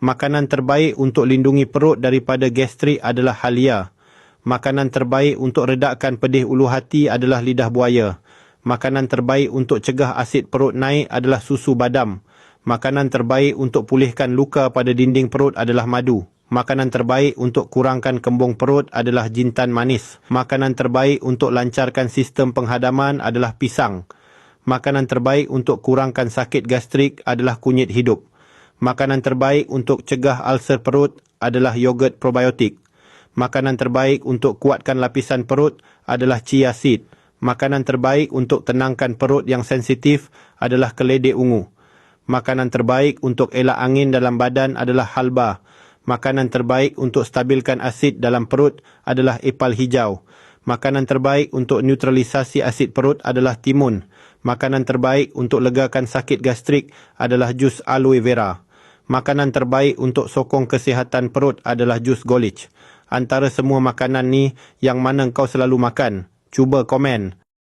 Makanan terbaik untuk lindungi perut daripada gastrik adalah halia. Makanan terbaik untuk redakan pedih ulu hati adalah lidah buaya. Makanan terbaik untuk cegah asid perut naik adalah susu badam. Makanan terbaik untuk pulihkan luka pada dinding perut adalah madu. Makanan terbaik untuk kurangkan kembung perut adalah jintan manis. Makanan terbaik untuk lancarkan sistem penghadaman adalah pisang. Makanan terbaik untuk kurangkan sakit gastrik adalah kunyit hidup. Makanan terbaik untuk cegah ulcer perut adalah yogurt probiotik. Makanan terbaik untuk kuatkan lapisan perut adalah chia seed. Makanan terbaik untuk tenangkan perut yang sensitif adalah keledek ungu. Makanan terbaik untuk elak angin dalam badan adalah halba. Makanan terbaik untuk stabilkan asid dalam perut adalah epal hijau. Makanan terbaik untuk neutralisasi asid perut adalah timun. Makanan terbaik untuk legakan sakit gastrik adalah jus aloe vera. Makanan terbaik untuk sokong kesihatan perut adalah jus golich. Antara semua makanan ni, yang mana kau selalu makan? Cuba komen.